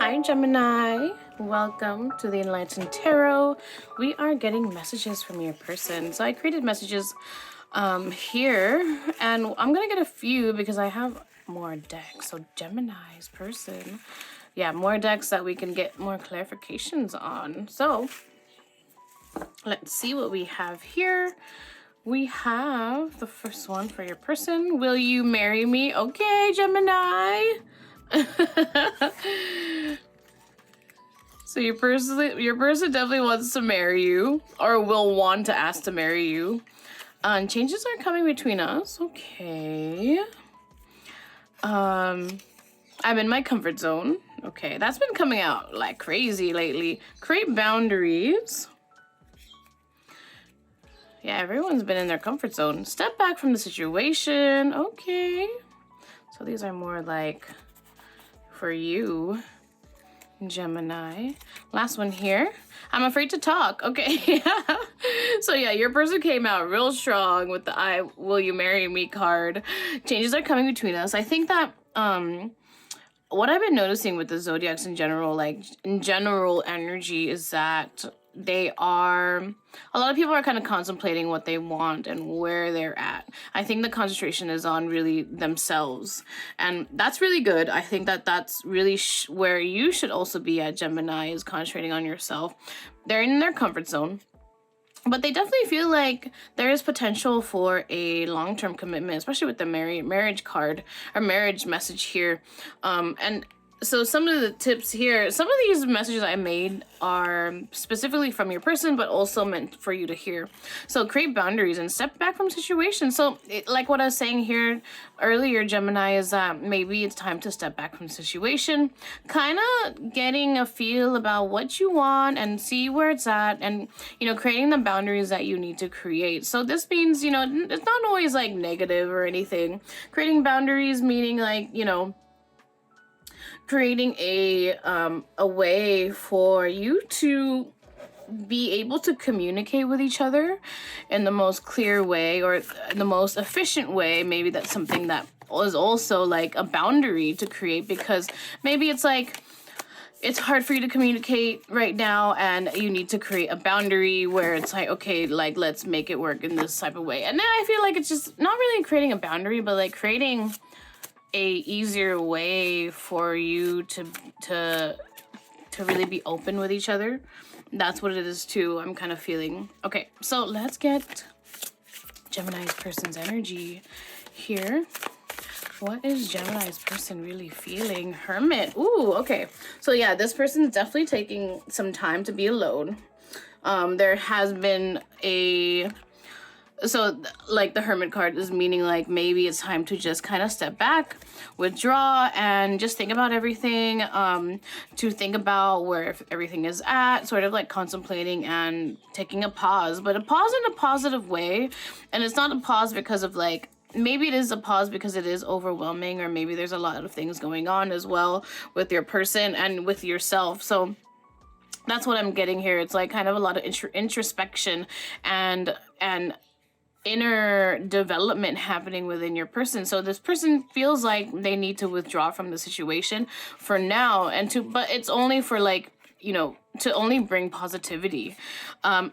Hi Gemini, welcome to the Enlightened Tarot. We are getting messages from your person. So I created messages here, and I'm gonna get a few because I have more decks. So Gemini's person, yeah, more decks that we can get more clarifications on. So let's see what we have here. We have the first one for your person. Will you marry me? Okay, Gemini. So your person definitely wants to marry you, or will want to ask to marry you. Changes are coming between us. Okay. I'm in my comfort zone. Okay, that's been coming out like crazy lately. Create boundaries. Yeah, everyone's been in their comfort zone. Step back from the situation. Okay. So these are more like for you, Gemini. Last one here. I'm afraid to talk. Okay. So yeah, your person came out real strong with the I will you marry me card. Changes are coming between us. I think that what I've been noticing with the zodiacs in general, like in general energy, is that a lot of people are kind of contemplating what they want and where they're at. I think the concentration is on really themselves, and that's really good. I think that that's really where you should also be at, Gemini, is concentrating on yourself. They're in their comfort zone, but they definitely feel like there is potential for a long-term commitment, especially with the marriage card or marriage message here. And so some of the tips here, some of these messages I made are specifically from your person, but also meant for you to hear. So create boundaries and step back from situations. So like what I was saying here earlier, Gemini, is that maybe it's time to step back from the situation, kind of getting a feel about what you want and see where it's at, and, creating the boundaries that you need to create. So this means, it's not always like negative or anything. Creating boundaries meaning like, creating a way for you to be able to communicate with each other in the most clear way, or the most efficient way. Maybe that's something that is also like a boundary to create, because maybe it's like it's hard for you to communicate right now, and you need to create a boundary where it's like, okay, like let's make it work in this type of way. And then I feel like it's just not really creating a boundary, but like creating a easier way for you to really be open with each other. That's what it is too, I'm kind of feeling. Okay, so let's get Gemini's person's energy here. What is Gemini's person really feeling? Hermit. Ooh, okay. So yeah, this person's definitely taking some time to be alone. There has been so like the Hermit card is meaning like maybe it's time to just kind of step back, withdraw, and just think about everything, to think about where everything is at, sort of like contemplating and taking a pause, but a pause in a positive way. And it's not a pause because of like, maybe it is a pause because it is overwhelming, or maybe there's a lot of things going on as well with your person and with yourself. So that's what I'm getting here. It's like kind of a lot of introspection and inner development happening within your person. So this person feels like they need to withdraw from the situation for now, but it's only for like, to only bring positivity.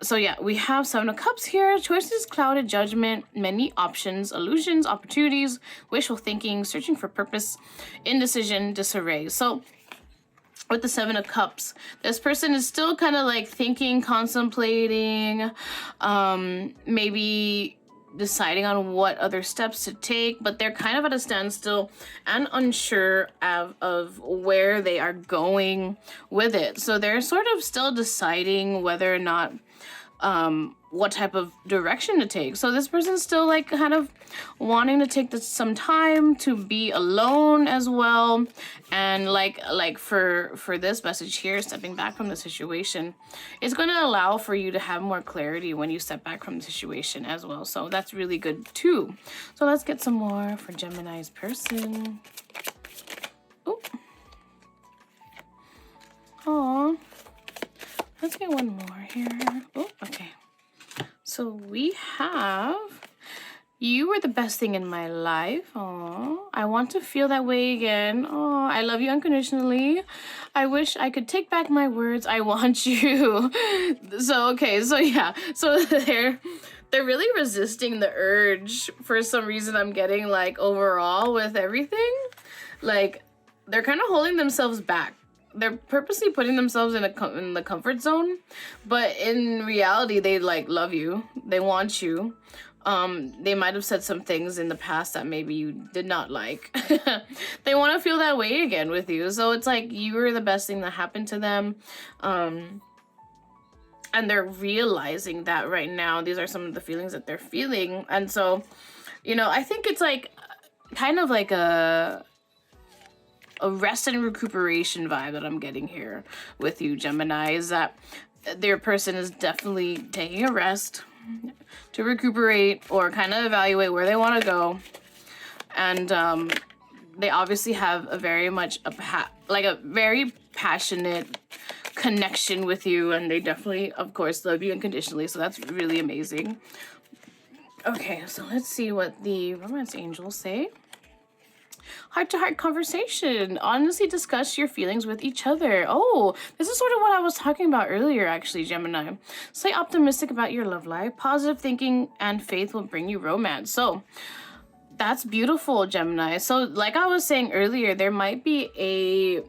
So yeah, we have 7 of Cups here. Choices, clouded, judgment, many options, illusions, opportunities, wishful thinking, searching for purpose, indecision, disarray. So with the 7 of Cups, this person is still kind of like thinking, contemplating, maybe deciding on what other steps to take, but they're kind of at a standstill and unsure of where they are going with it. So they're sort of still deciding whether or not what type of direction to take. So this person's still like kind of wanting to take some time to be alone as well. And like for this message here, stepping back from the situation, it's going to allow for you to have more clarity when you step back from the situation as well. So that's really good too. So let's get some more for Gemini's person. Oh, oh, let's get one more here. Oh, okay. So we have, you were the best thing in my life. Oh, I want to feel that way again. Oh, I love you unconditionally. I wish I could take back my words. I want you. So, okay. So yeah. So they're really resisting the urge for some reason. I'm getting like overall with everything. Like they're kind of holding themselves back. They're purposely putting themselves in the comfort zone, but in reality, they like love you. They want you. They might have said some things in the past that maybe you did not like. They want to feel that way again with you. So it's like you were the best thing that happened to them. And they're realizing that right now. These are some of the feelings that they're feeling. And so, you know, I think it's like kind of like a rest and recuperation vibe that I'm getting here with you, Gemini, is that their person is definitely taking a rest to recuperate or kind of evaluate where they want to go. And they obviously have a very much a very passionate connection with you, and they definitely, of course, love you unconditionally. So that's really amazing. Okay, so let's see what the romance angels say. Heart-to-heart conversation. Honestly discuss your feelings with each other. Oh, this is sort of what I was talking about earlier, actually, Gemini. Stay optimistic about your love life. Positive thinking and faith will bring you romance. So that's beautiful, Gemini. So like I was saying earlier, there might be a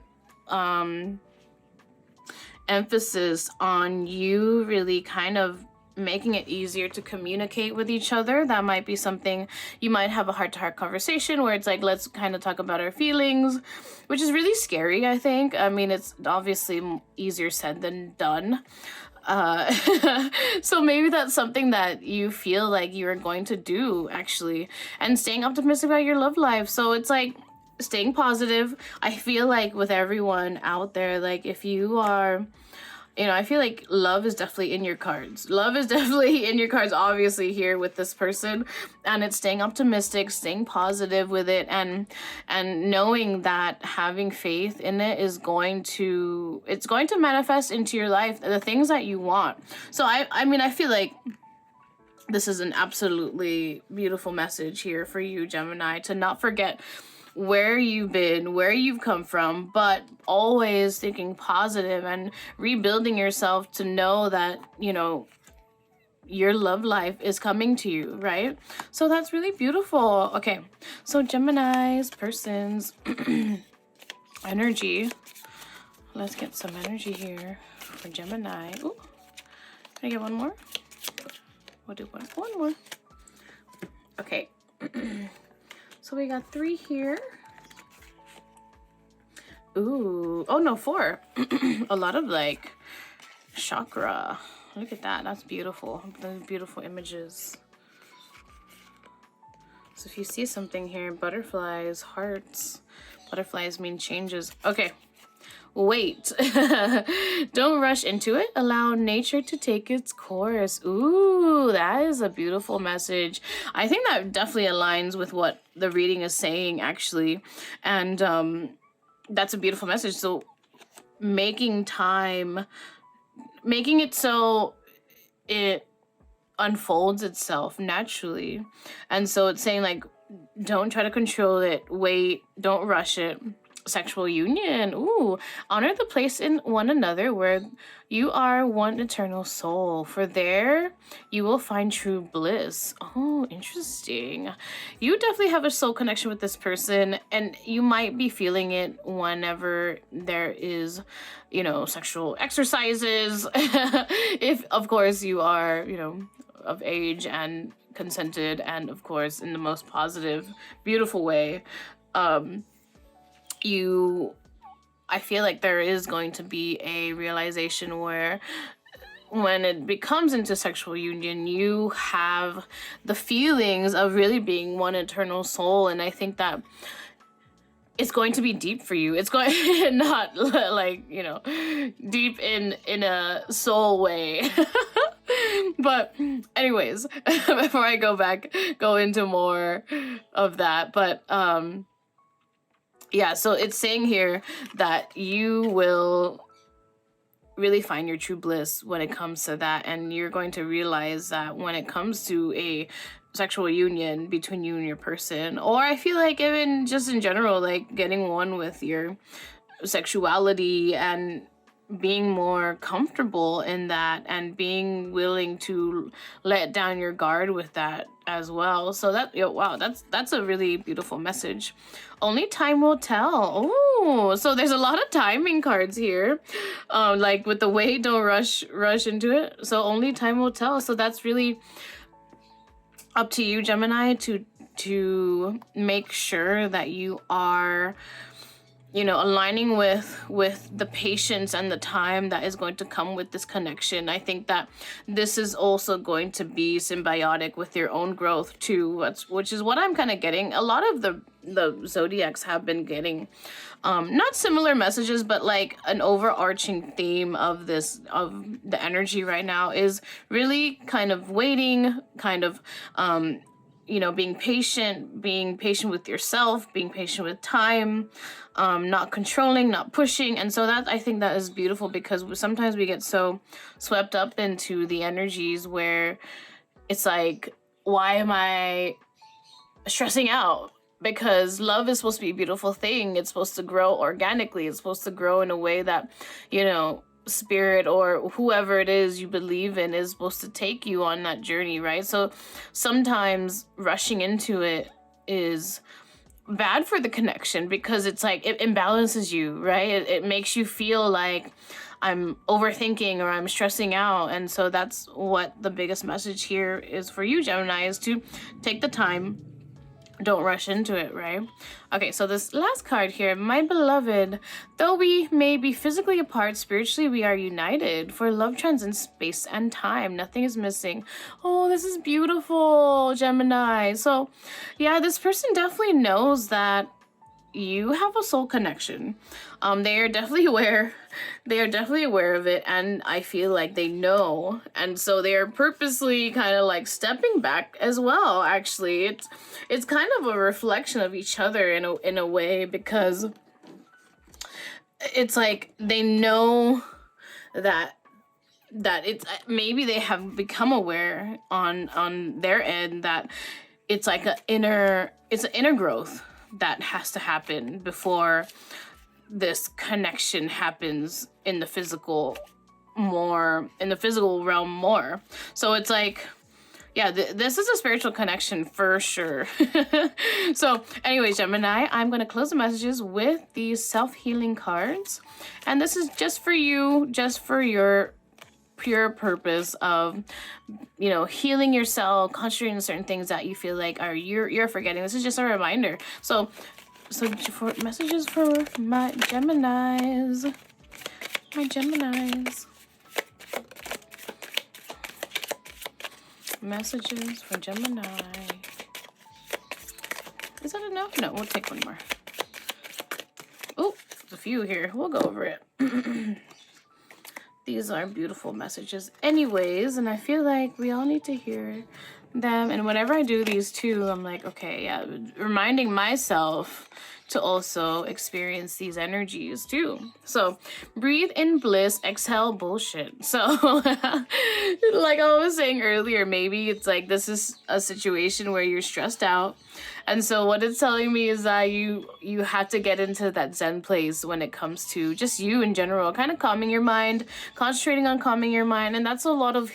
emphasis on you really kind of making it easier to communicate with each other. That might be something you might have a heart-to-heart conversation where it's like, let's kind of talk about our feelings, which is really scary, I think. I mean, it's obviously easier said than done. So maybe that's something that you feel like you're going to do, actually, and staying optimistic about your love life. So it's like staying positive. I feel like with everyone out there, like if you are, you know, I feel like love is definitely in your cards. Love is definitely in your cards, obviously, here with this person. And it's staying optimistic, staying positive with it, and knowing that having faith in it is going to manifest into your life the things that you want. So I mean, I feel like this is an absolutely beautiful message here for you, Gemini, to not forget where you've been, where you've come from, but always thinking positive and rebuilding yourself to know that, you know, your love life is coming to you, right? So that's really beautiful. Okay, so Gemini's person's energy. Let's get some energy here for Gemini. Ooh, can I get one more? We'll do one more. Okay. So we got 3 here. Ooh, oh no, 4. A lot of like chakra. Look at that, that's beautiful. Those beautiful images. So if you see something here, butterflies, hearts. Butterflies mean changes. Okay, wait. Don't rush into it. Allow nature to take its course. Ooh, that is a beautiful message. I think that definitely aligns with what the reading is saying, actually. And that's a beautiful message. So making it so it unfolds itself naturally. And so it's saying like, don't try to control it. Wait, don't rush it. Sexual union. Ooh, honor the place in one another where you are one eternal soul. For there you will find true bliss. Oh, interesting. You definitely have a soul connection with this person, and you might be feeling it whenever there is, you know, sexual exercises. If, of course, you are, you know, of age and consented, and of course in the most positive, beautiful way. I feel like there is going to be a realization where when it becomes into sexual union, you have the feelings of really being one eternal soul. And I think that it's going to be deep for you. It's going not like, you know, deep in a soul way. But anyways, before I go into more of that, but yeah, so it's saying here that you will really find your true bliss when it comes to that, and you're going to realize that when it comes to a sexual union between you and your person, or I feel like even just in general, like getting one with your sexuality and being more comfortable in that and being willing to let down your guard with that as well. So that, wow, that's a really beautiful message. Only time will tell. Oh, so there's a lot of timing cards here, like with the wait, don't rush into it. So only time will tell. So that's really up to you, Gemini, to make sure that you are, you know, aligning with the patience and the time that is going to come with this connection. I think that this is also going to be symbiotic with your own growth too, which is what I'm kind of getting. A lot of the zodiacs have been getting not similar messages, but like an overarching theme of this, of the energy right now is really kind of waiting, kind of you know, being patient with yourself, being patient with time, not controlling, not pushing. And so that, I think that is beautiful, because sometimes we get so swept up into the energies where it's like, why am I stressing out? Because love is supposed to be a beautiful thing. It's supposed to grow organically. It's supposed to grow in a way that, you know, spirit or whoever it is you believe in is supposed to take you on that journey, right? So sometimes rushing into it is bad for the connection, because it's like it imbalances you, right? It makes you feel like I'm overthinking or I'm stressing out. And so that's what the biggest message here is for you, Gemini, is to take the time. Don't rush into it, right? Okay, so this last card here, my beloved, though we may be physically apart, spiritually we are united. For love transcends space and time. Nothing is missing. Oh, this is beautiful, Gemini. So, yeah, this person definitely knows that you have a soul connection. They are definitely aware. They are definitely aware of it, and I feel like they know, and so they are purposely kind of like stepping back as well. Actually, it's kind of a reflection of each other in a way, because it's like they know that it's, maybe they have become aware on their end that it's like an inner growth that has to happen before this connection happens in the physical realm more. So it's like, yeah, this is a spiritual connection for sure. So anyways, Gemini, I'm going to close the messages with these self-healing cards. And this is just for you, just for your pure purpose of, you know, healing yourself, concentrating on certain things that you feel like you're forgetting. This is just a reminder. So for messages for my Geminis. Messages for Gemini. Is that enough? No, we'll take one more. Oh, there's a few here. We'll go over it. These are beautiful messages anyways, and I feel like we all need to hear them. And whenever I do these too, I'm like, okay, yeah, reminding myself to also experience these energies too. So breathe in bliss, exhale bullshit. So like I was saying earlier, maybe it's like this is a situation where you're stressed out, and so what it's telling me is that you have to get into that zen place when it comes to just you in general, kind of calming your mind, concentrating on calming your mind. And that's a lot of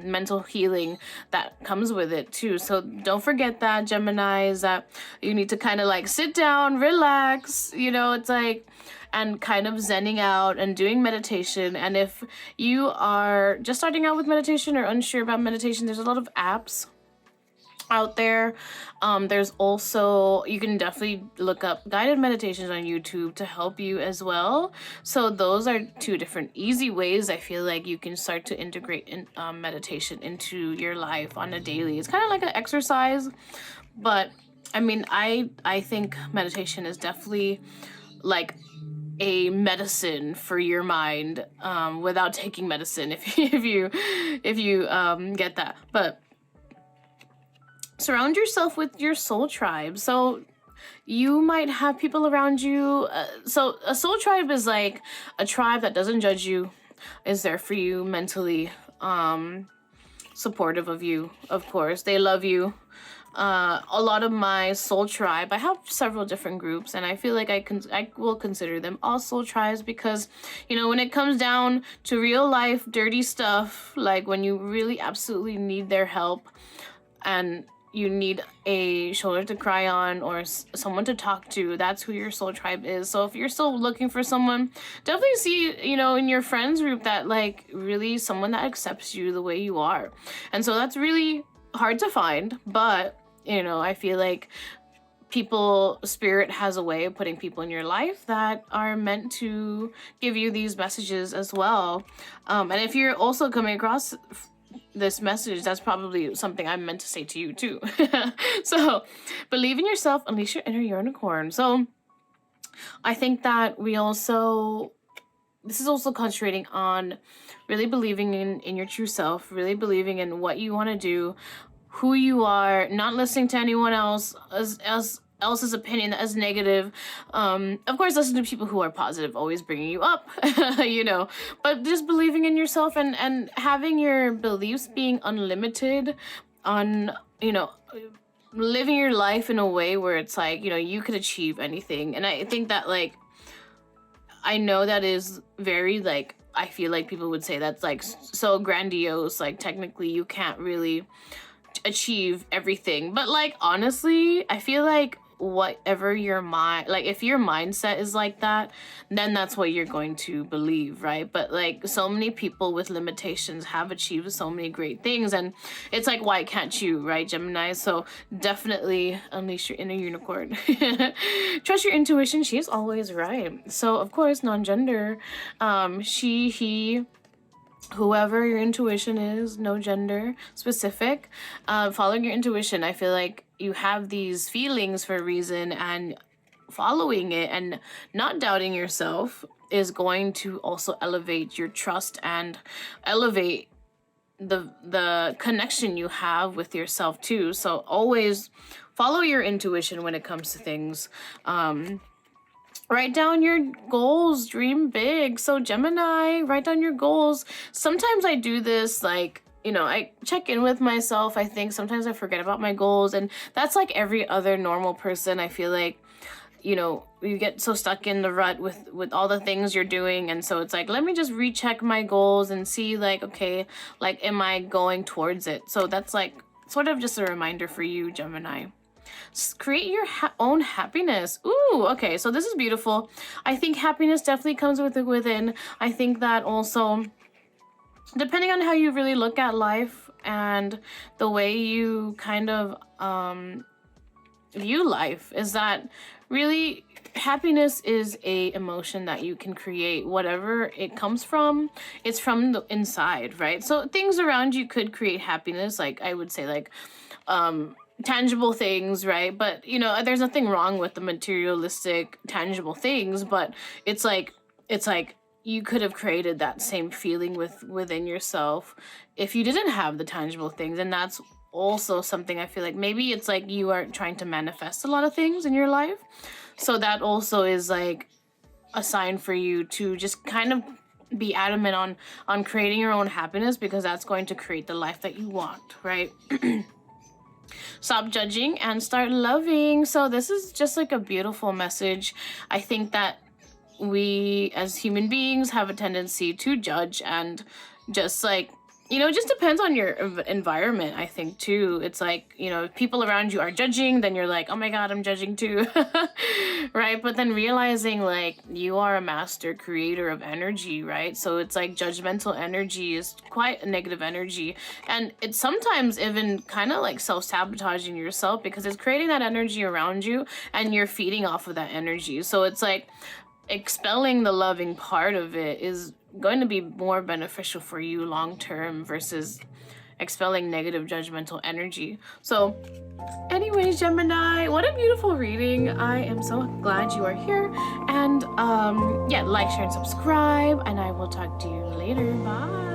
mental healing that comes with it too. So don't forget that, Gemini, is that you need to kind of like sit down, relax, you know, it's like, and kind of zenning out and doing meditation. And if you are just starting out with meditation or unsure about meditation, there's a lot of apps out there. There's also, you can definitely look up guided meditations on YouTube to help you as well. So those are two different easy ways I feel like you can start to integrate meditation into your life on a daily. It's kind of like an exercise, but I mean, I think meditation is definitely like a medicine for your mind, without taking medicine, if you get that. But surround yourself with your soul tribe. So you might have people around you. So a soul tribe is like a tribe that doesn't judge you, is there for you mentally, supportive of you, of course. They love you. a lot of my soul tribe, I have several different groups, and I feel like I will consider them all soul tribes because, you know, when it comes down to real life dirty stuff, like when you really absolutely need their help and you need a shoulder to cry on or someone to talk to, that's who your soul tribe is. So if you're still looking for someone, definitely see, you know, in your friends group that like really someone that accepts you the way you are. And so that's really hard to find, but you know, I feel like spirit has a way of putting people in your life that are meant to give you these messages as well. And if you're also coming across this message, that's probably something I'm meant to say to you too. So believe in yourself, unleash your inner unicorn. So I think that this is also concentrating on really believing in your true self, really believing in what you want to do, who you are, not listening to anyone else's opinion as negative. Of course, listen to people who are positive, always bringing you up, you know, but just believing in yourself and having your beliefs being unlimited you know, living your life in a way where it's like, you know, you could achieve anything. And I think that like, I know that is very like, I feel like people would say that's like so grandiose, like technically you can't really achieve everything, but like honestly I feel like whatever your mind, like if your mindset is like that, then that's what you're going to believe, right? But like so many people with limitations have achieved so many great things, and it's like, why can't you, right, Gemini? So definitely unleash your inner unicorn. Trust your intuition, she is always right. So of course, non-gender, she, he, whoever your intuition is, no gender specific. Following your intuition, I feel like you have these feelings for a reason, and following it and not doubting yourself is going to also elevate your trust and elevate the connection you have with yourself too. So always follow your intuition when it comes to things. Write down your goals, dream big. So Gemini, write down your goals. Sometimes I do this, like, you know, I check in with myself. I think sometimes I forget about my goals, and that's like every other normal person. I feel like, you know, you get so stuck in the rut with all the things you're doing, and so it's like, let me just recheck my goals and see like, okay, like, am I going towards it? So that's like sort of just a reminder for you, Gemini. Create your own happiness. Ooh, okay, so this is beautiful. I think happiness definitely comes within. I think that also, depending on how you really look at life and the way you kind of view life, is that really happiness is a emotion that you can create. Whatever it comes from, it's from the inside, right? So things around you could create happiness, like I would say, like tangible things, right? But you know, there's nothing wrong with the materialistic tangible things, but it's like you could have created that same feeling within yourself if you didn't have the tangible things. And that's also something I feel like maybe it's like you are trying to manifest a lot of things in your life, so that also is like a sign for you to just kind of be adamant on creating your own happiness, because that's going to create the life that you want, right? Stop judging and start loving. So this is just like a beautiful message. I think that we as human beings have a tendency to judge, and just like, you know, it just depends on your environment, I think, too. It's like, you know, if people around you are judging, then you're like, oh my God, I'm judging too, right? But then realizing like you are a master creator of energy, right? So it's like judgmental energy is quite a negative energy. And it's sometimes even kind of like self-sabotaging yourself, because it's creating that energy around you and you're feeding off of that energy. So it's like expelling the loving part of it is going to be more beneficial for you long term versus expelling negative judgmental energy. So anyways, Gemini, what a beautiful reading. I am so glad you are here. And yeah, like, share, and subscribe, and I will talk to you later. Bye.